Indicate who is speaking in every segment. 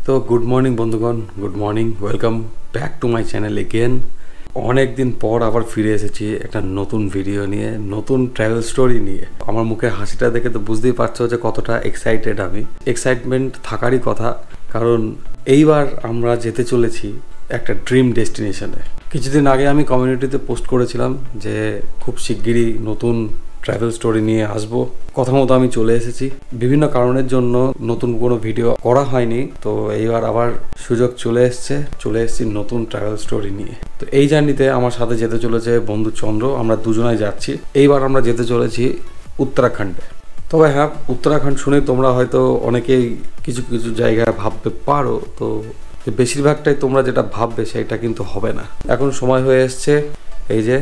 Speaker 1: তো good morning বন্ধুগণ, good morning, welcome back to my channel again. অনেক দিন পর আবার ফিরে এসেছি একটা নতুন ভিডিও নিয়ে, নতুন ট্রাভেল স্টোরি নিয়ে। আমার মুখের হাসিটা দেখে তো বুঝতেই পারছো যে কতটা এক্সাইটেড আমি। এক্সাইটমেন্ট থাকারই কথা, কারণ এইবার আমরা যেতে চলেছি একটা ড্রিম ডেস্টিনেশনে। কিছুদিন আগে আমি কমিউনিটিতে পোস্ট করেছিলাম যে খুব শিগগিরই নতুন ট্রাভেল স্টোরি নিয়ে আসবো। কথা মতো আমি চলে এসেছি। বিভিন্ন কারণের জন্য নতুন কোনো ভিডিও করা হয়নি, তো এইবার আবার সুযোগ চলে এসেছি নতুন ট্রাভেল স্টোরি নিয়ে। তো এই জার্নিতে আমার সাথে যেতে চলেছে বন্ধু চন্দ্র, আমরা দুজনাই যাচ্ছি। এইবার আমরা যেতে চলেছি উত্তরাখণ্ডে। তবে হ্যাঁ, উত্তরাখণ্ড শুনে তোমরা হয়তো অনেকেই কিছু কিছু জায়গায় ভাবতে পারো, তো বেশিরভাগটাই তোমরা যেটা ভাববে সেটা কিন্তু হবে না। এখন সময় হয়ে এসছে, এই যে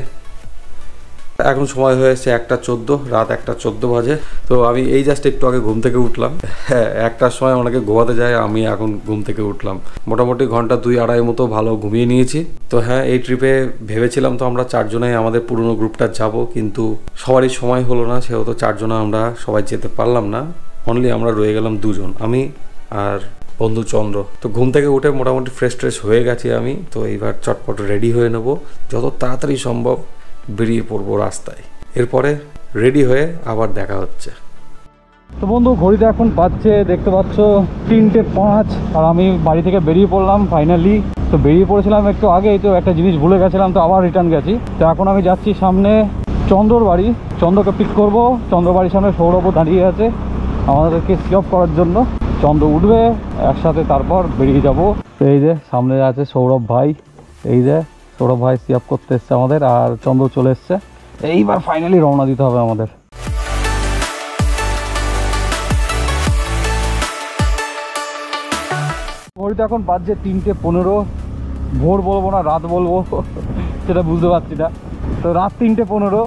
Speaker 1: এখন সময় হয়েছে 1:14, রাত 1:14 বাজে। তো আমি এই জাস্ট একটু আগে ঘুম থেকে উঠলাম। হ্যাঁ, 1টার সময় অনেকে ঘুমাতে যায়, আমি এখন ঘুম থেকে উঠলাম। মোটামুটি ঘন্টা 2-2.5 মতো ভালো ঘুমিয়ে নিয়েছি। তো হ্যাঁ, এই ট্রিপে ভেবেছিলাম তো আমরা 4 জনাই আমাদের পুরনো গ্রুপটা যাব, কিন্তু সবারই সময় হলো না, সেহেতু 4 জনা আমরা সবাই যেতে পারলাম না। অনলি আমরা রয়ে গেলাম 2 জন, আমি আর বন্ধু চন্দ্র। তো ঘুম থেকে উঠে মোটামুটি ফ্রেশ হয়ে গেছি আমি। তো এইবার চটপট রেডি হয়ে নেব, যত তাড়াতাড়ি সম্ভব বেরিয়ে পড়বো রাস্তায়। এরপরে রেডি হয়ে আবার দেখা হচ্ছে।
Speaker 2: তো বন্ধু, ঘড়িতে এখন বাজছে দেখতে পাচ্ছ 3:05, আর আমি বাড়ি থেকে বেরিয়ে পড়লাম ফাইনালি। তো বেরিয়ে পড়েছিলাম একটু আগেই, তো একটা জিনিস ভুলে গেছিলাম, তো আবার রিটার্ন গেছি। তো এখন আমি যাচ্ছি সামনে চন্দ্রর বাড়ি, চন্দ্রকে পিক করব। চন্দ্র বাড়ির সামনে সৌরভও দাঁড়িয়ে আছে আমাদেরকে সিঅফ করার জন্য। চন্দ্র উঠবে একসাথে, তারপর বেরিয়ে যাব। তো এই যে সামনে আছে সৌরভ ভাই, এই যে সৌরভ ভাই সিঅফ করতে এসছে আমাদের, আর চন্দ্র চলে এসছে। এইবার ফাইনালি রওনা দিতে হবে আমাদের। ঘড়িতে এখন বাজছে 3:15। ভোর বলবো না রাত বলবো সেটা বুঝতে পারছি না। তো রাত 3:15,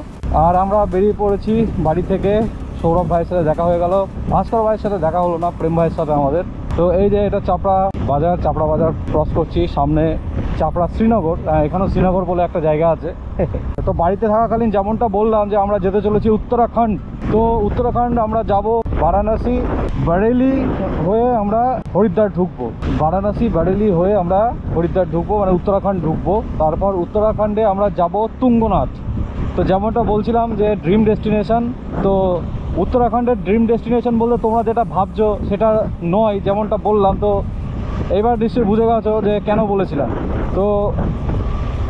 Speaker 2: আর আমরা বেরিয়ে পড়েছি বাড়ি থেকে। সৌরভ ভাইয়ের সাথে দেখা হয়ে গেল, ভাস্কর ভাইয়ের সাথে দেখা হলো না, প্রেম ভাইয়ের সাথে আমাদের। তো এই যে এটা চাপড়া বাজার ক্রস করছি, সামনে চাপড়া শ্রীনগর। এখানেও শ্রীনগর বলে একটা জায়গা আছে। তো বাড়িতে থাকাকালীন যেমনটা বললাম যে আমরা যেতে চলেছি উত্তরাখণ্ড। তো উত্তরাখণ্ড আমরা যাব বারাণসী, বারেলি হয়ে আমরা হরিদ্বার ঢুকবো। বারাণসী বারেলি হয়ে আমরা হরিদ্বার ঢুকবো, মানে উত্তরাখণ্ড ঢুকবো। তারপর উত্তরাখণ্ডে আমরা যাব তুঙ্গনাথ। তো যেমনটা বলছিলাম যে ড্রিম ডেস্টিনেশন, তো উত্তরাখণ্ডের ড্রিম ডেস্টিনেশন বলতে তোমরা যেটা ভাবছো সেটা নয়, যেমনটা বললাম। তো এইবার নিশ্চয়ই বুঝে গেছো যে কেন বলেছিলাম। তো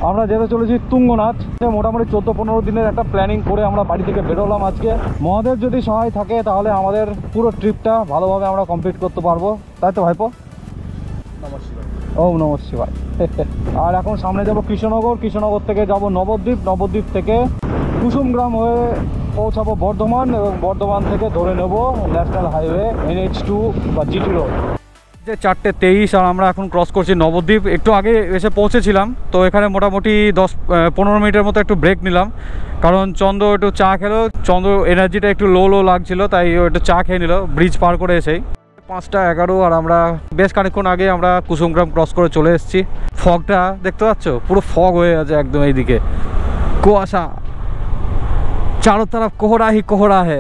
Speaker 2: আমরা যেতে চলেছি তুঙ্গনাথ। মোটামুটি 14-15 দিনের একটা প্ল্যানিং করে আমরা বাড়ি থেকে বেরোলাম আজকে। মহাদেব যদি সহায় থাকে তাহলে আমাদের পুরো ট্রিপটা ভালোভাবে আমরা কমপ্লিট করতে পারবো, তাই তো ভাইপো? ওম নমঃ শিবায়। আর এখন সামনে যাব কৃষ্ণনগর থেকে যাব নবদ্বীপ থেকে কুসুমগ্রাম হয়ে পৌঁছাবো বর্ধমান, এবং বর্ধমান থেকে ধরে নেব ন্যাশনাল হাইওয়ে NH2 বা GT রোড। যে 4:23, আর আমরা এখন ক্রস করছি নবদ্বীপ। একটু আগে এসে পৌঁছেছিলাম, তো এখানে মোটামুটি 10-15 মিনিটের মতো একটু ব্রেক নিলাম, কারণ চন্দ্র একটু চা খেলো। চন্দ্র এনার্জিটা একটু লো লাগছিল, তাই ও একটু চা খেয়ে নিল ব্রিজ পার করে এসেই। 5:11, আর আমরা বেশ খানিকক্ষণ আগে আমরা কুসুমগ্রাম ক্রস করে চলে এসেছি। ফগটা দেখতে পাচ্ছ, পুরো ফগ হয়ে আছে একদম। এইদিকে কুয়াশা, চারো তরফ কোহরা হে।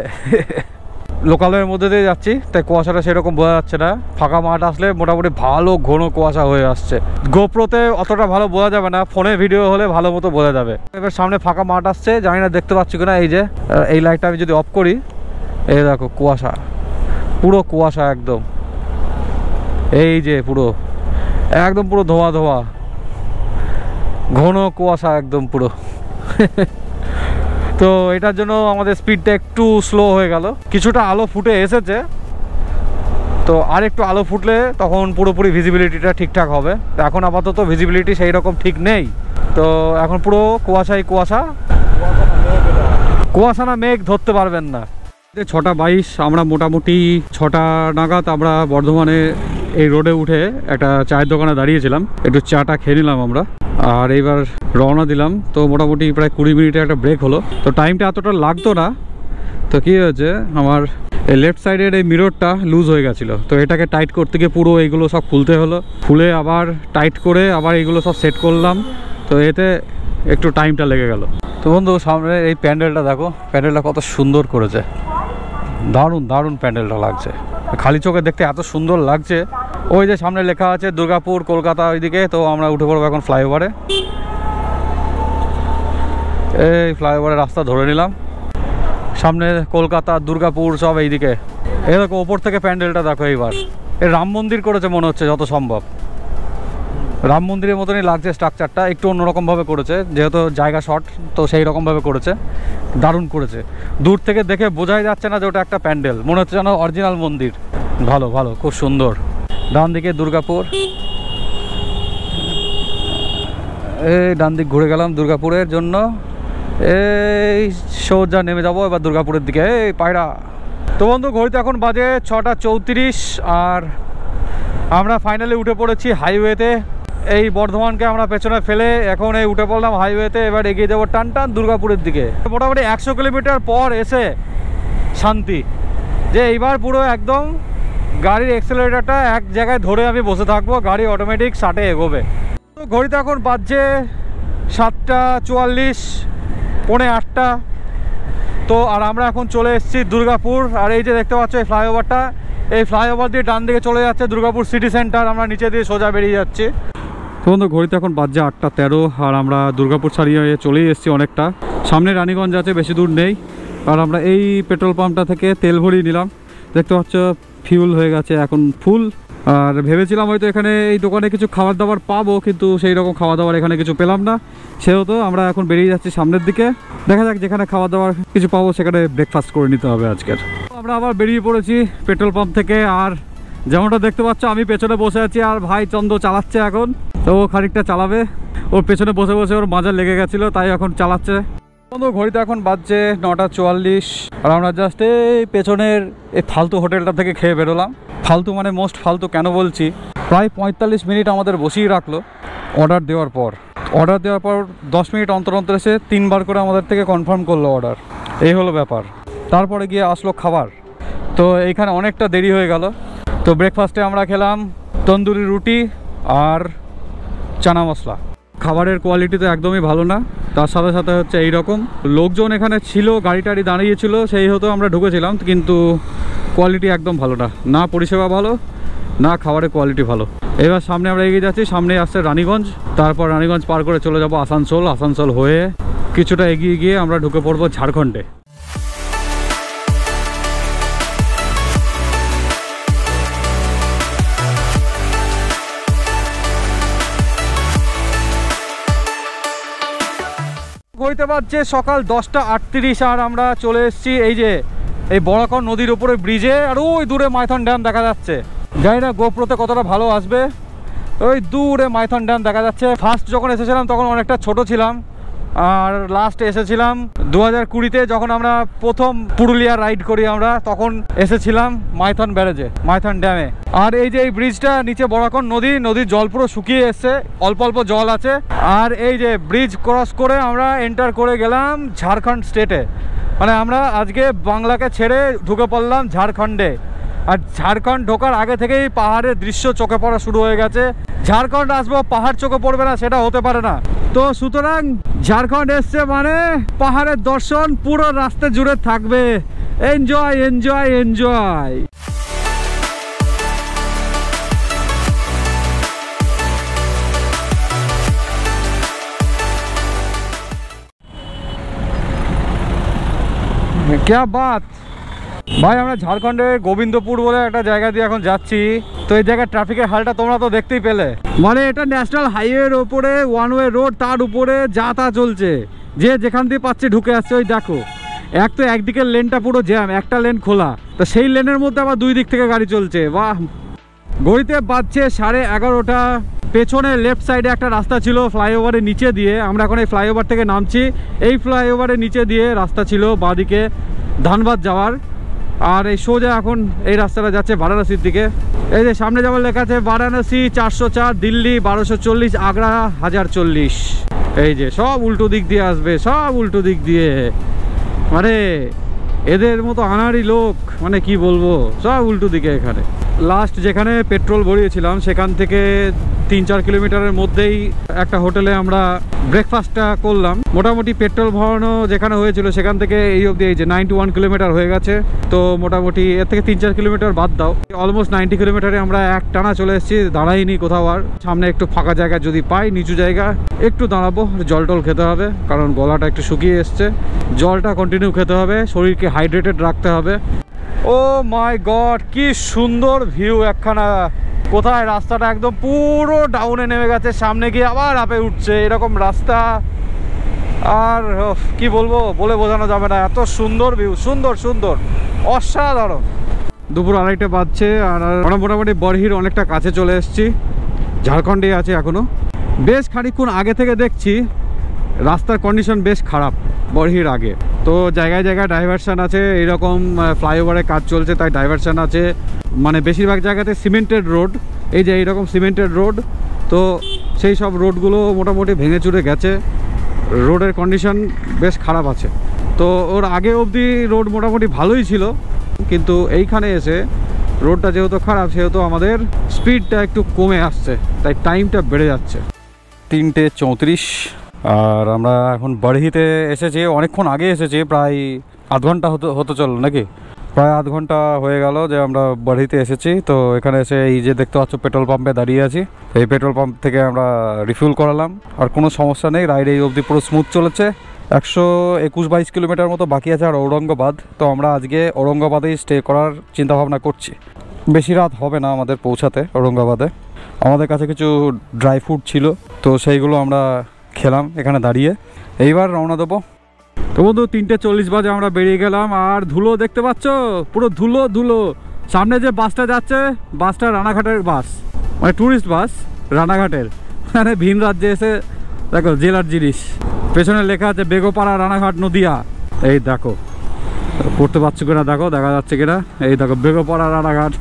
Speaker 2: লোকালের মধ্যে দিয়ে যাচ্ছি, তাই কুয়াশাটা সেরকম বোঝা যাচ্ছে না। ফাঁকা মাঠ আসলে মোটামুটি ভালো ঘন কুয়াশা হয়ে আসছে। গোপ্রোতে অতটা ভালো বোঝা যাবে না, ফোনে ভিডিও হলে ভালো মতো বোঝা যাবে। এবার সামনে ফাঁকা মাঠ আসছে, জানি না দেখতে পাচ্ছি কিনা। এই যে এই লাইটটা আমি যদি অফ করি, এই দেখো কুয়াশা, পুরো কুয়াশা একদম। এই যে পুরো একদম পুরো ধোয়া ঘন কুয়াশা একদম পুরো। তো এটার জন্য আমাদের স্পিডটা একটু স্লো হয়ে গেল। কিছুটা আলো ফুটে এসেছে, তো আর একটু আলো ফুটলে তখন পুরোপুরি ভিজিবিলিটিটা ঠিকঠাক হবে। এখন আপাতত ভিজিবিলিটি সেই রকম ঠিক নেই, তো এখন পুরো কুয়াশা না মেঘ ধরতে পারবেন না। 6:22, আমরা মোটামুটি 6টা নাগাদ আমরা বর্ধমানে এই রোডে উঠে একটা চায়ের দোকানে দাঁড়িয়েছিলাম, একটু চাটা খেয়ে নিলাম আমরা, আর এইবার রওনা দিলাম। তো মোটামুটি প্রায় 20 মিনিটের একটা ব্রেক হলো। তো টাইমটা এতটা লাগতো না। তো কী হয়েছে, আমার এই লেফট সাইডের এই মিররটা লুজ হয়ে গেছিলো, তো এটাকে টাইট করতে গিয়ে পুরো এইগুলো সব খুলতে হলো। খুলে আবার টাইট করে আবার এইগুলো সব সেট করলাম, তো এতে একটু টাইমটা লেগে গেল। তো বন্ধু, সামনে এই প্যান্ডেলটা দেখো, প্যান্ডেলটা কত সুন্দর করেছে, দারুণ প্যান্ডেলটা লাগছে। খালি চোখে দেখতে এত সুন্দর লাগছে, ওই যে সামনে লেখা আছে দুর্গাপুর কলকাতা ওইদিকে। তো আমরা উঠে পড়বো এখন ফ্লাইওভারে। এই ফ্লাইওভারের রাস্তা ধরে নিলাম, সামনে কলকাতা দুর্গাপুর সব এইদিকে। এই দেখো ওপর থেকে প্যান্ডেলটা দেখো, এইবার এই রাম মন্দির করেছে মনে হচ্ছে যত সম্ভব। রাম মন্দিরের মতনই লাগছে স্ট্রাকচারটা, একটু অন্যরকমভাবে করেছে যেহেতু জায়গা শর্ট, তো সেই রকমভাবে করেছে, দারুণ করেছে। দূর থেকে দেখে বোঝাই যাচ্ছে না যে ওটা একটা প্যান্ডেল, মনে হচ্ছে যেন অরিজিনাল মন্দির। ভালো ভালো, খুব সুন্দর। ডান দিকে দুর্গাপুর, এই ডান দিক ঘুরে গেলাম দুর্গাপুরের জন্য। এই সোজা নেমে যাবো এবার দুর্গাপুরের দিকে। এই পায়রা। তো বন্ধু ঘড়িতে এখন বাজে 6:34 আর আমরা ফাইনালি উঠে পড়েছি হাইওয়েতে। এই বর্ধমানকে আমরা পেছনে ফেলে এখন এই উঠে পড়লাম হাইওয়েতে। এবার এগিয়ে যাবো টান টান দুর্গাপুরের দিকে। মোটামুটি 100 কিলোমিটার পর এসে শান্তি, যে এইবার পুরো একদম গাড়ির অ্যাক্সেলারেটরটা এক জায়গায় ধরে আমি বসে থাকবো, গাড়ি অটোমেটিক 60-এ এগোবে। তো ঘড়িতে এখন বাজছে 7:44, 7:45। তো আর আমরা এখন চলে এসেছি দুর্গাপুর। আর এই যে দেখতে পাচ্ছ এই ফ্লাইওভারটা, এই ফ্লাইওভার দিয়ে ডান দিকে চলে যাচ্ছে দুর্গাপুর সিটি সেন্টার। আমরা নিচে দিয়ে সোজা বেরিয়ে যাচ্ছি। তো বন্ধু ঘড়িতে এখন বাজছে 8:13 আর আমরা দুর্গাপুর ছাড়িয়ে চলেই এসেছি অনেকটা। সামনে রানীগঞ্জ আছে, বেশি দূর নেই। আর আমরা এই পেট্রোল পাম্পটা থেকে তেল ভরিয়ে নিলাম। দেখতে পাচ্ছ ফিউল হয়ে গেছে এখন ফুল। আর ভেবেছিলাম হয়তো এখানে এই দোকানে কিছু খাবার দাবার পাবো, কিন্তু সেই রকম খাওয়া দাবার এখানে কিছু পেলাম না। সেহেতু আমরা এখন বেরিয়ে যাচ্ছি সামনের দিকে। দেখা যাক যেখানে খাওয়া দাওয়ার কিছু পাবো সেখানে ব্রেকফাস্ট করে নিতে হবে আজকের। আমরা আবার বেরিয়ে পড়েছি পেট্রোল পাম্প থেকে। আর যেমনটা দেখতে পাচ্ছ আমি পেছনে বসে আছি আর ভাই চন্দ্র চালাচ্ছে এখন। তো ও খানিকটা চালাবে, ওর পেছনে বসে বসে ওর মাজা লেগে গেছিলো তাই এখন চালাচ্ছে। বন্ধু ঘড়িতে এখন বাজছে 9:44 আর আমরা জাস্ট এই পেছনের এই ফালতু হোটেলটা থেকে খেয়ে বেরোলাম। ফালতু মানে মোস্ট ফালতু কেন বলছি, প্রায় 45 মিনিট আমাদের বসিয়ে রাখলো অর্ডার দেওয়ার পর। 10 মিনিট অন্তর অন্তর এসে 3 বার করে আমাদের থেকে কনফার্ম করলো অর্ডার। এই হলো ব্যাপার। তারপরে গিয়ে আসলো খাবার। তো এইখানে অনেকটা দেরি হয়ে গেল। তো ব্রেকফাস্টে আমরা খেলাম তন্দুরি রুটি আর চানা মশলা। খাবারের কোয়ালিটি তো একদমই ভালো না, তার সাথে সাথে হচ্ছে এই রকম লোকজন এখানে ছিল, গাড়ি টাড়ি দাঁড়িয়েছিল, সেই হতো আমরা ঢুকেছিলাম, কিন্তু কোয়ালিটি একদম ভালো না, না পরিষেবা ভালো না খাবারের কোয়ালিটি ভালো। এবার সামনে আমরা এগিয়ে যাচ্ছি, সামনে আসছে রানীগঞ্জ, তারপর রানীগঞ্জ পার করে চলে যাব আসানসোল। আসানসোল হয়ে কিছুটা এগিয়ে গিয়ে আমরা ঢুকে পড়বো ঝাড়খণ্ডে। ঘড়িতে বাজছে সকাল 10:38 আর আমরা চলে এসেছি এই যে এই বরাকর নদীর উপরে ব্রিজে। আর ওই দূরে মাইথন ড্যাম দেখা যাচ্ছে। জানি না গোপ্রোতে কতটা ভালো আসবে, ওই দূরে মাইথন ড্যাম দেখা যাচ্ছে। ফার্স্ট যখন এসেছিলাম তখন অনেকটা ছোট ছিলাম, আর লাস্ট এসেছিলাম 2020-তে যখন আমরা প্রথম পুরুলিয়া রাইড করি আমরা, তখন এসেছিলাম মাইথন ব্যারেজে, মাইথন ড্যামে। আর এই যে এই ব্রিজটা নিচে বরাকর নদীর জল পুরো শুকিয়ে এসছে, অল্প অল্প জল আছে। আর এই যে ব্রিজ ক্রস করে আমরা এন্টার করে গেলাম ঝাড়খণ্ড স্টেটে, মানে আমরা আজকে বাংলাকে ছেড়ে ঢুকে পড়লাম ঝাড়খণ্ডে। আর ঝাড়খণ্ড ঢোকার আগে থেকেই পাহাড়ের দৃশ্য চোখে পড়া শুরু হয়ে গেছে। ঝাড়খণ্ড আসবো পাহাড় চোখে পড়বে না সেটা হতে পারে না। তো সুতরাং ঝাড়খণ্ড এসছে মানে পাহাড়ের দর্শন পুরো রাস্তা জুড়ে থাকবে। Enjoy enjoy enjoy. क्या बात ভাই, আমরা ঝাড়খণ্ডের গোবিন্দপুর বলে একটা জায়গা দিয়ে এখন যাচ্ছি। তো এই জায়গায় ট্রাফিকের হালটা তোমরা তো দেখতেই পেলে, মানে এটা ন্যাশনাল হাইওয়ের ওপরে ওয়ান ওয়ে রোড, তার উপরে যা তা চলছে, যে যেখান দিয়ে পাচ্ছে ঢুকে আসছে। ওই দেখো, এক তো একদিকের লেনটা পুরো জ্যাম, একটা লেন খোলা, তো সেই লেনের মধ্যে আবার দুই দিক থেকে গাড়ি চলছে। বাহ, ঘড়িতে বাজছে 11:30। পেছনে লেফট সাইডে একটা রাস্তা ছিল ফ্লাইওভারের নিচে দিয়ে, আমরা এখন এই ফ্লাইওভার থেকে নামছি। এই ফ্লাইওভারের নিচে দিয়ে রাস্তা ছিল বাঁদিকে ধানবাদ যাওয়ার, আর এই সোজা এখন এই রাস্তাটা যাচ্ছে বারাণসীর দিকে। এই যে সামনে যেমন লেখা আছে বারাণসী 404, দিল্লি 1240, আগ্রা 1040। এই যে সব উল্টো দিক দিয়ে আসবে, সব উল্টো দিক দিয়ে, মানে এদের মতো আনাড়ি লোক, মানে কি বলবো, সব উল্টো দিকে। এখানে লাস্ট যেখানে পেট্রোল ভরিয়েছিলাম সেখান থেকে 3-4 কিলোমিটারের মধ্যেই একটা হোটেলে আমরা ব্রেকফাস্টটা করলাম। মোটামুটি পেট্রোল ভরানো যেখানে হয়েছিল সেখান থেকে এই অবধি এই যে 91 কিলোমিটার হয়ে গেছে। তো মোটামুটি এর থেকে 3-4 কিলোমিটার বাদ দাও, অলমোস্ট 90 কিলোমিটারে আমরা এক টানা চলে এসেছি, দাঁড়াইনি কোথাও আর। সামনে একটু ফাঁকা জায়গা যদি পাই, নিচু জায়গা একটু দাঁড়াবো, জল টল খেতে হবে কারণ গলাটা একটু শুকিয়ে এসছে। জলটা কন্টিনিউ খেতে হবে, শরীরকে হাইড্রেটেড রাখতে হবে। ও মাই গড, কি সুন্দর ভিউ একখানা। কোথায় রাস্তাটা একদম পুরো ডাউনে নেমে গেছে, সামনে গিয়ে আবার আপে উঠছে, এরকম রাস্তা। আর কি বলবো, বলে বোঝানো যাবে না, এত সুন্দর ভিউ, সুন্দর সুন্দর, অসাধারণ। দুপুর 2:30 বাজছে আর আমরা মোটামুটি বরহির অনেকটা কাছে চলে এসেছি। ঝাড়খণ্ডে আছে এখনো। বেশ খানিকক্ষণ আগে থেকে দেখছি রাস্তার কন্ডিশন বেশ খারাপ বরহির আগে। তো জায়গায় জায়গায় ডাইভারশন আছে, এইরকম ফ্লাইওভারের কাজ চলছে তাই ডাইভারশন আছে। মানে বেশিরভাগ জায়গাতে সিমেন্টেড রোড, এই যে এইরকম সিমেন্টেড রোড, তো সেই সব রোডগুলো মোটামুটি ভেঙে চুরে গেছে, রোডের কন্ডিশন বেশ খারাপ আছে। তো ওর আগে অবধি রোড মোটামুটি ভালোই ছিল, কিন্তু এইখানে এসে রোডটা যেহেতু খারাপ সেহেতু আমাদের স্পিডটা একটু কমে আসছে, তাই টাইমটা বেড়ে যাচ্ছে। 3:34 আর আমরা এখন বরহিতে এসেছি, অনেকক্ষণ আগে এসেছি, প্রায় আধ ঘন্টা হতে চললো নাকি, প্রায় আধ ঘন্টা হয়ে গেল যে আমরা বরহিতে এসেছি। তো এখানে এসে এই যে দেখতে পাচ্ছ পেট্রোল পাম্পে দাঁড়িয়ে আছি, এই পেট্রোল পাম্প থেকে আমরা রিফিল করালাম। আর কোনো সমস্যা নেই, রাইড এই অবধি পুরো স্মুথ চলেছে। 121-22 কিলোমিটার মতো বাকি আছে আর ঔরঙ্গাবাদ। তো আমরা আজকে ঔরঙ্গাবাদেই স্টে করার চিন্তাভাবনা করছি। বেশি রাত হবে না আমাদের পৌঁছাতে ঔরঙ্গাবাদে। আমাদের কাছে কিছু ড্রাই ফ্রুট ছিল, তো সেইগুলো আমরা খেলাম এখানে দাঁড়িয়ে। এইবার রওনা দেবো। তো বন্ধু 3:40 বাজে আমরা বেরিয়ে গেলাম। আর ধুলো দেখতে পাচ্ছ, পুরো ধুলো ধুলো। সামনে যে বাসটা যাচ্ছে, বাসটা রানাঘাটের বাস, মানে ট্যুরিস্ট বাস রানাঘাটের। মানে ভিন রাজ্যে এসে দেখো জেলার জিনিস, পেছনে লেখা আছে বেগোপাড়া রানাঘাট নদিয়া। এই দেখো, পড়তে পারছো কিনা দেখো, দেখা যাচ্ছে কিনা, এই দেখো বেগোপাড়া রানাঘাট।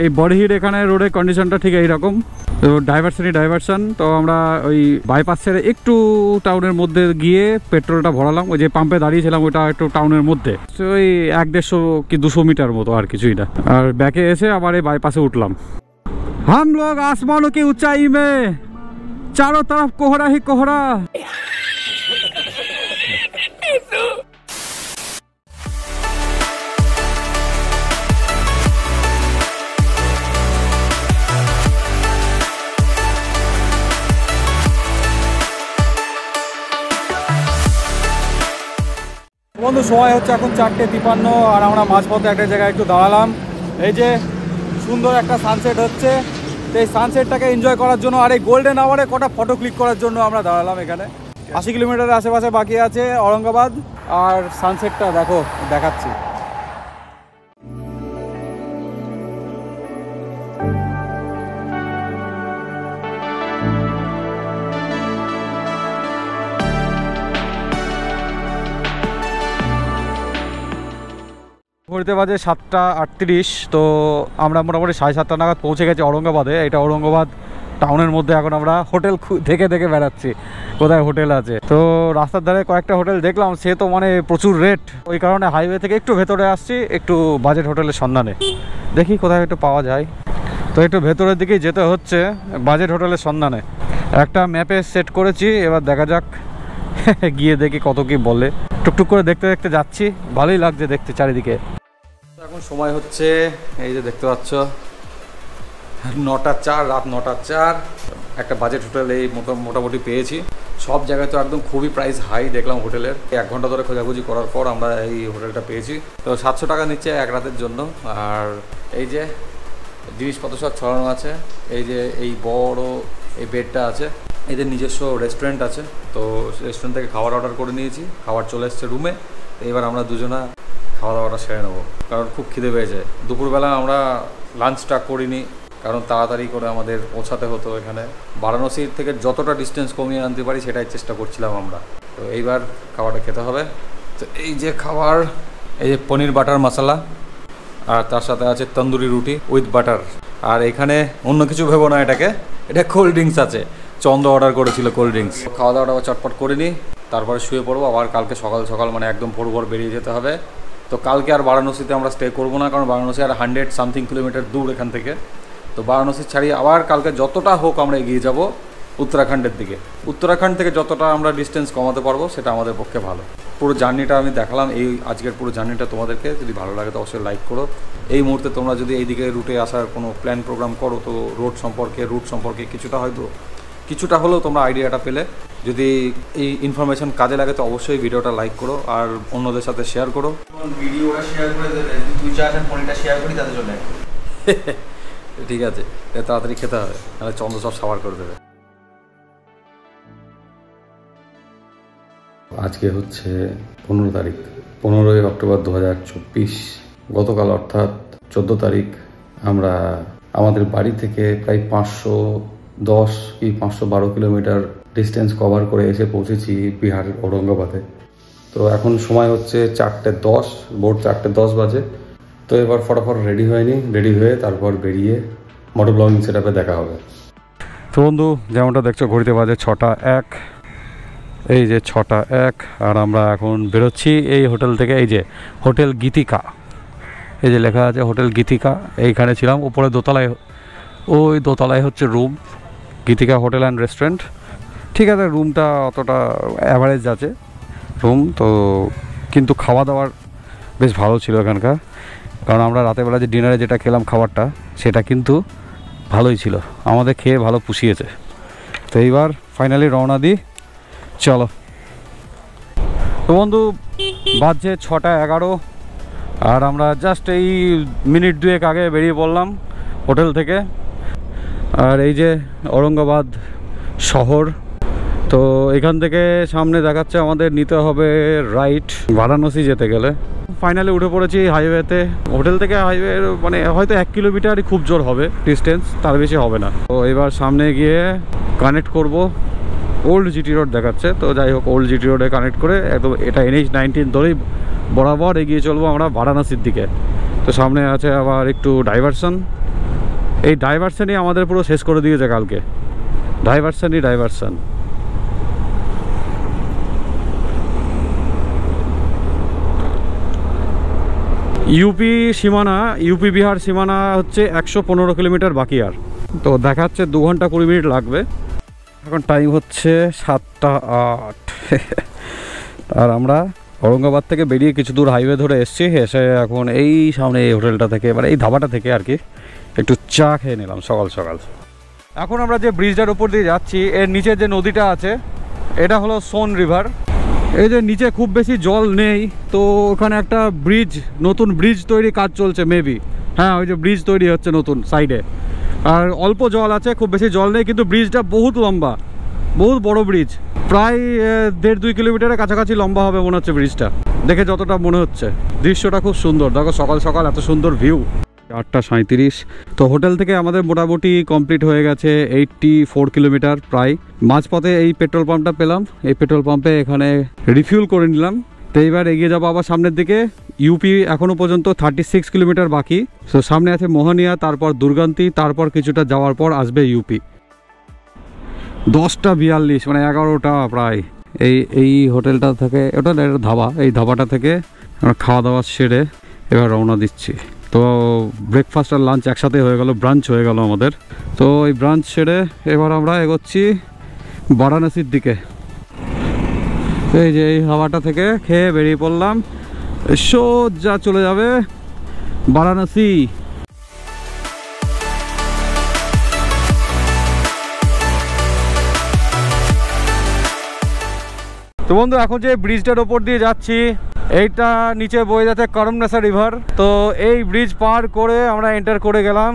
Speaker 2: এই বরহির এখানে রোডের কন্ডিশনটা ঠিক এইরকম, তো ডাইভারশন। তো আমরা ওই বাইপাস ছেড়ে একটু টাউনের মধ্যে গিয়ে পেট্রোলটা ভরালাম। ওই যে পাম্পে দাঁড়িয়েছিলাম ওইটা একটু টাউনের মধ্যে, ওই 150 কি 200 মিটার মতো, আর কিছুই না। আর ব্যাকে এসে আবার এই বাইপাসে উঠলাম। हम लोग आसमानों की ऊंचाई में, चारों तरफ कोहरा ही कोहरा। বন্ধু সময় হচ্ছে এখন 4:53 আর আমরা মাঝপথে একটা জায়গায় একটু দাঁড়ালাম। এই যে সুন্দর একটা সানসেট হচ্ছে, তো এই সানসেটটাকে এনজয় করার জন্য আর এই গোল্ডেন আওয়ারে কটা ফটো ক্লিক করার জন্য আমরা দাঁড়ালাম এখানে। 80 কিলোমিটারের আশেপাশে বাকি আছে ঔরঙ্গাবাদ, আর সানসেটটা দেখো দেখাচ্ছি। ঘড়িতে বাজে 7:38। তো আমরা মোটামুটি 7:30 নাগাদ পৌঁছে গেছি ঔরঙ্গাবাদে। এটা ঔরঙ্গাবাদ টাউনের মধ্যে এখন আমরা হোটেল দেখে দেখে বেড়াচ্ছি কোথায় হোটেল আছে। তো রাস্তার ধারে কয়েকটা হোটেল দেখলাম, সে তো মানে প্রচুর রেট, ওই কারণে হাইওয়ে থেকে একটু ভেতরে আসছি একটু বাজেট হোটেলের সন্ধানে, দেখি কোথায় একটু পাওয়া যায়। তো একটু ভেতরের দিকেই যেতে হচ্ছে বাজেট হোটেলের সন্ধানে। একটা ম্যাপে সেট করেছি, এবার দেখা যাক গিয়ে দেখি কত কি বলে। টুকটুক করে দেখতে দেখতে যাচ্ছি, ভালোই লাগছে দেখতে চারিদিকে। এখন সময় হচ্ছে এই যে দেখতে পাচ্ছ 9:04, রাত 9:04। একটা বাজেট হোটেল এই মোটামুটি পেয়েছি। সব জায়গায় তো একদম খুবই প্রাইস হাই দেখলাম হোটেলের। 1 ঘন্টা ধরে খোঁজাখুঁজি করার পর আমরা এই হোটেলটা পেয়েছি। তো 700 টাকা নিচ্ছে এক রাতের জন্য। আর এই যে জিনিসপত্র সব ছড়ানো আছে, এই যে এই বড় এই বেডটা আছে, এদের নিজস্ব রেস্টুরেন্ট আছে। তো রেস্টুরেন্ট থেকে খাবার অর্ডার করে নিয়েছি, খাবার চলে এসছে রুমে। এবার আমরা দুজনা খাওয়া দাওয়াটা সেরে নেবো, কারণ খুব খিদে পেয়েছে। দুপুরবেলা আমরা লাঞ্চটা করিনি, কারণ তাড়াতাড়ি করে আমাদের পৌঁছাতে হতো এখানে। বারাণসীর থেকে যতটা ডিস্টেন্স কমিয়ে আনতে পারি সেটাই চেষ্টা করছিলাম আমরা। তো এইবার খাবারটা খেতে হবে। তো এই যে খাবার, এই যে পনির বাটার মশলা, আর তার সাথে আছে তন্দুরি রুটি উইথ বাটার। আর এখানে অন্য কিছু ভেবো না, এটা কোল্ড ড্রিঙ্কস আছে। চন্দ্র অর্ডার করেছিল কোল্ড ড্রিঙ্কস। খাওয়া দাওয়াটা চটপট করে নিই, তারপরে শুয়ে পড়বো। আবার কালকে সকাল সকাল মানে একদম ভোর বেরিয়ে যেতে হবে। তো কালকে আর বারাণসীতে আমরা স্টে করবো না, কারণ বারাণসী আর 100 সামথিং কিলোমিটার দূর এখান থেকে। তো বারাণসী ছাড়িয়ে আবার কালকে যতটা হোক আমরা এগিয়ে যাব উত্তরাখণ্ডের দিকে। উত্তরাখণ্ড থেকে যতটা আমরা ডিস্টেন্স কমাতে পারবো সেটা আমাদের পক্ষে ভালো। পুরো জার্নিটা আমি দেখালাম, এই আজকের পুরো জার্নিটা তোমাদেরকে। যদি ভালো লাগে তো অবশ্যই লাইক করো। এই মুহূর্তে তোমরা যদি এইদিকে রুটে আসার কোনো প্ল্যান প্রোগ্রাম করো তো রুট সম্পর্কে কিছুটা হলেও তোমরা আইডিয়াটা পেলে। যদি এই ইনফরমেশন কাজে লাগে তো অবশ্যই ভিডিওটা লাইক করো আর অন্যদের সাথে শেয়ার করো।
Speaker 3: ভিডিওটা শেয়ার করে দেবে, তুই চাস ফোনটা শেয়ার করি তাদের জন্য।
Speaker 2: ঠিক আছে, তাড়াতাড়ি খেতে হবে, নাহলে চন্দ্র সব সাবার করে দেবে। আজকে হচ্ছে 15 তারিখ, 15ই অক্টোবর 2024। গতকাল অর্থাৎ 14 তারিখ আমরা আমাদের বাড়ি থেকে প্রায় 510 কি 512 কিলোমিটার ডিস্টেন্স কভার করে এসে পৌঁছেছি বিহারের ঔরঙ্গাবাদে। তো এখন সময় হচ্ছে 4:10, ভোর 4:10 বাজে। তো এবার ফটাফট রেডি হয়ে তারপর বেরিয়ে মোটর ব্লগিং সেটআপে দেখা হবে। তো বন্ধু, যেমনটা দেখছো ঘড়িতে বাজে 6:01, এই যে 6:01, আর আমরা এখন বেরোচ্ছি এই হোটেল থেকে। এই যে হোটেল গীতিকা, এই যে লেখা আছে হোটেল গীতিকা। এইখানে ছিলাম উপরে দোতলায়, ওই দোতলায় হচ্ছে room, Geetika hotel and restaurant. ঠিক আছে, রুমটা অতটা অ্যাভারেজ আছে রুম তো, কিন্তু খাওয়া দাওয়ার বেশ ভালো ছিল এখানকার। কারণ আমরা রাতেরবেলা যে ডিনারে যেটা খেলাম খাবারটা, সেটা কিন্তু ভালোই ছিল, আমাদের খেয়ে ভালো পুষিয়েছে। তো এইবার ফাইনালি রওনা দিই, চলো। তো বন্ধু, বাজছে 6:11, আর আমরা জাস্ট এই মিনিট 2 আগে বেরিয়ে পড়লাম হোটেল থেকে। আর এই যে ঔরঙ্গাবাদ শহর, তো এখান থেকে সামনে দেখাচ্ছে আমাদের নিতে হবে রাইট বারাণসী যেতে গেলে। ফাইনালি উঠে পড়েছি হাইওয়েতে। হোটেল থেকে হাইওয়ে মানে হয়তো 1 কিলোমিটারই খুব জোর হবে ডিস্টেন্স, তার বেশি হবে না। তো এবার সামনে গিয়ে কানেক্ট করব, ওল্ড জিটি রোড দেখাচ্ছে। তো যাই হোক, ওল্ড জিটি রোডে কানেক্ট করে একদম এটা NH-19 ধরেই বরাবর এগিয়ে চলবো আমরা বারাণসীর দিকে। তো সামনে আছে আবার একটু ডাইভারশন, এই ডাইভারশনই আমাদের পুরো শেষ করে দিয়েছে কালকে। ডাইভারশন। ইউপি বিহার সীমানা হচ্ছে 115 কিলোমিটার বাকি। আর তো দেখাচ্ছে 2 ঘন্টা 20 মিনিট লাগবে। এখন টাইম হচ্ছে 7:08। আর আমরা ঔরঙ্গাবাদ থেকে বেরিয়ে কিছু দূর হাইওয়ে ধরে এসে এখন এই সামনে এই হোটেলটা থেকে, মানে এই ধাবাটা থেকে আর কি, একটু চা খেয়ে নিলাম সকাল সকাল। এখন আমরা যে ব্রিজটার উপর দিয়ে যাচ্ছি, এর নিচে যে নদীটা আছে এটা হলো সোন রিভার। এই যে নিচে খুব বেশি জল নেই, তো ওখানে একটা নতুন ব্রিজ তৈরি কাজ চলছে মেবি। হ্যাঁ, ওই যে ব্রিজ তৈরি হচ্ছে নতুন সাইডে। আর অল্প জল আছে, খুব বেশি জল নেই, কিন্তু ব্রিজটা বহুত লম্বা, বহুত বড় ব্রিজ, প্রায় 1.5-2 কিলোমিটারের কাছাকাছি লম্বা হবে মনে হচ্ছে ব্রিজটা, দেখে যতটা মনে হচ্ছে। দৃশ্যটা খুব সুন্দর, দেখো সকাল সকাল এত সুন্দর ভিউ। 8:37। তো হোটেল থেকে আমাদের মোটামুটি কমপ্লিট হয়ে গেছে 84 কিলোমিটার প্রায়। মাঝপথে এই পেট্রোল পাম্পটা পেলাম, এই পেট্রোল পাম্পে এখানে রিফিউল করে নিলাম। তো এইবার এগিয়ে যাবো আবার সামনের দিকে। ইউপি এখনও পর্যন্ত 36 কিলোমিটার বাকি। তো সামনে আছে মোহনিয়া, তারপর দুর্গান্তি, তারপর কিছুটা যাওয়ার পর আসবে ইউপি। 10:42 মানে 11টা প্রায়। এই হোটেলটা থেকে, ওটা ধাবা, এই ধাবাটা থেকে আমরা খাওয়া দাওয়া সেরে এবার রওনা দিচ্ছি। তো ব্রেকফাস্ট আর লাঞ্চ একসাথে হয়ে গেল, ব্রাঞ্চ হয়ে গেল আমাদের। তো এই ব্রাঞ্চ সেরে এবার আমরা এগোচ্ছি বারাণসীর দিকে। এই যে এই হাওয়াটা থেকে খেয়ে বেরিয়ে পড়লাম, সোজা চলে যাবে বারাণসী। তো বন্ধু, এখন যে ব্রিজটার ওপর দিয়ে যাচ্ছি, এইটা নিচে বয়ে যাচ্ছে করমনাসা রিভার। তো এই ব্রিজ পার করে আমরা এন্টার করে গেলাম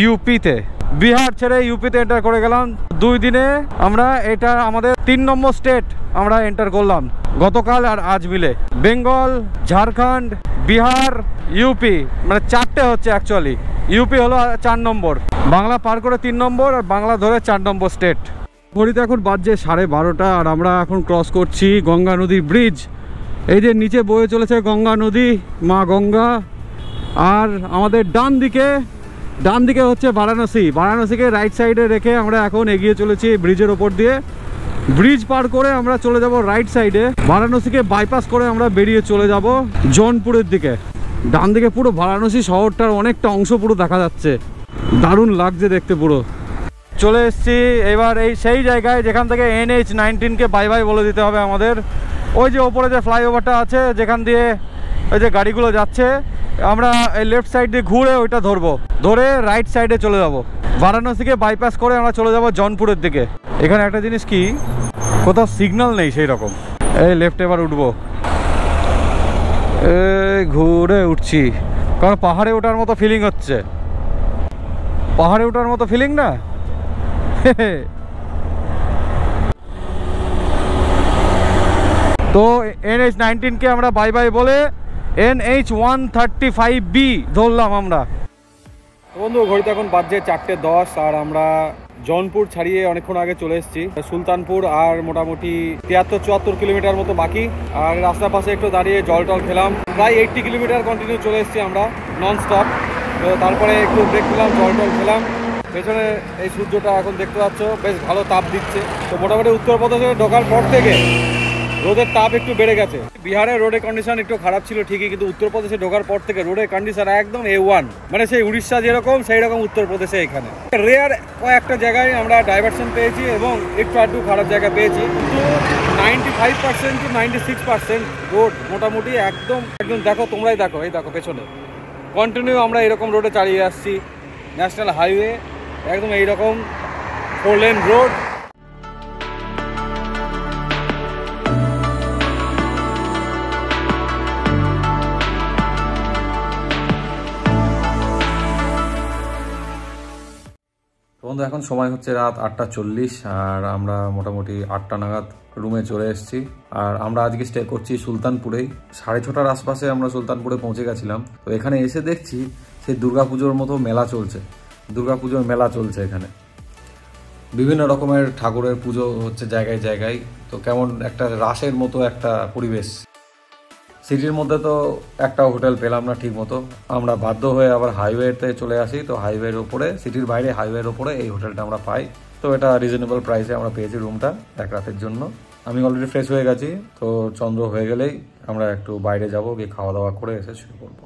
Speaker 2: ইউপিতে, বিহার ছেড়ে ইউপিতে এন্টার করে গেলাম। 2 দিনে আমরা এটা আমাদের 3 নম্বর স্টেট আমরা এন্টার করলাম গতকাল আর আজ মিলে। বেঙ্গল, ঝাড়খণ্ড, বিহার, ইউপি, মানে 4টে হচ্ছে অ্যাকচুয়ালি। ইউপি হলো 4 নম্বর, বাংলা পার করে 3 নম্বর, আর বাংলা ধরে 4 নম্বর স্টেট। ঘড়িতে এখন বাজছে 12:30, আর আমরা এখন ক্রস করছি গঙ্গা নদী ব্রিজ। এই যে নিচে বয়ে চলেছে গঙ্গা নদী, মা গঙ্গা। আর আমাদের ডান দিকে হচ্ছে বারাণসীকে রাইট সাইডে রেখে আমরা এখন এগিয়ে চলেছি ব্রিজের ওপর দিয়ে। ব্রিজ পার করে আমরা চলে যাব রাইট সাইডে, বারাণসীকে বাইপাস করে আমরা বেরিয়ে চলে যাব জৌনপুরের দিকে। ডান দিকে পুরো বারাণসী শহরটার অনেকটা অংশ পুরো দেখা যাচ্ছে। দারুণ লাগছে দেখতে পুরো। চলে এসেছি এবার এই সেই জায়গায় যেখান থেকে NH-19কে বাই বাই বলে দিতে হবে আমাদের। ওই যে ওপরে যে ফ্লাইওভারটা আছে যেখান দিয়ে ওই যে গাড়িগুলো যাচ্ছে, আমরা এই লেফট সাইড দিয়ে ঘুরে ওইটা ধরবো, ধরে রাইট সাইডে চলে যাব। বারাণসীকে বাইপাস করে আমরা চলে যাব জনপুরের দিকে। এখানে একটা জিনিস কি, কোথাও সিগন্যাল নেই সেই রকম। এই লেফটে এবার উঠবো, ঘুরে উঠছি, কারণ পাহাড়ে ওঠার মতো ফিলিং হচ্ছে, পাহাড়ে ওঠার মতো ফিলিং না। তো NH-19কে আমরা বাই বাই বলে NH-135B ধরলাম আমরা। বন্ধু ঘড়িতে এখন বাজছে 4:10 আর আমরা জনপুর ছাড়িয়ে অনেকক্ষণ আগে চলে এসেছি। সুলতানপুর আর মোটামুটি 73-74 কিলোমিটার মতো বাকি। আর রাস্তার পাশে একটু দাঁড়িয়ে জল টল খেলাম। প্রায় 80 কিলোমিটার কন্টিনিউ চলে এসেছি আমরা নন স্টপ। তো তারপরে একটু ব্রেক খেলাম, জল টল খেলাম। পেছনে এই সূর্যটা এখন দেখতে পাচ্ছ বেশ ভালো তাপ দিচ্ছে। তো মোটামুটি উত্তরপ্রদেশে ঢোকার পর থেকে রোদের তাপ একটু বেড়ে গেছে। বিহারের রোডের কন্ডিশন একটু খারাপ ছিল ঠিকই, কিন্তু উত্তরপ্রদেশে ঢোকার পর থেকে রোডের কন্ডিশন একদম A1, মানে সেই উড়িষ্যা যেরকম সেই রকম উত্তরপ্রদেশে। এখানে রেয়ার কয়েকটা জায়গায় আমরা ডাইভারশন পেয়েছি এবং একটু আধটু খারাপ জায়গা পেয়েছি, কিন্তু 95% to 96% রোড মোটামুটি একদম একদম দেখো, তোমরাই দেখো, এই দেখো পেছনে কন্টিনিউ আমরা এরকম রোডে চালিয়ে আসছি। ন্যাশনাল হাইওয়ে একদম এইরকম 4 লেন রোড। বন্ধু এখন সময় হচ্ছে রাত 8:40 আর আমরা মোটামুটি 8টা নাগাদ রুমে চলে এসেছি। আর আমরা আজকে স্টে করছি সুলতানপুরেই। 6:30টার আশপাশে আমরা সুলতানপুরে পৌঁছে গেছিলাম। তো এখানে এসে দেখছি সেই দুর্গাপুজোর মতো মেলা চলছে, দুর্গাপুজোর মেলা চলছে এখানে। বিভিন্ন রকমের ঠাকুরের পুজো হচ্ছে জায়গায় জায়গায়। তো কেমন একটা রাসের মতো একটা পরিবেশ। সিটির মধ্যে তো একটা হোটেল পেলাম না ঠিক মতো, আমরা বাধ্য হয়ে আবার হাইওয়েতে চলে আসি। তো হাইওয়ের ওপরে, সিটির বাইরে হাইওয়ের ওপরে এই হোটেলটা আমরা পাই। তো এটা রিজনেবল প্রাইসে আমরা পেয়েছি রুমটা এক রাতের জন্য। আমি অলরেডি ফ্রেশ হয়ে গেছি, তো চন্দ্র হয়ে গেলেই আমরা একটু বাইরে যাবো, গিয়ে খাওয়া দাওয়া করে এসে শুরু করবো।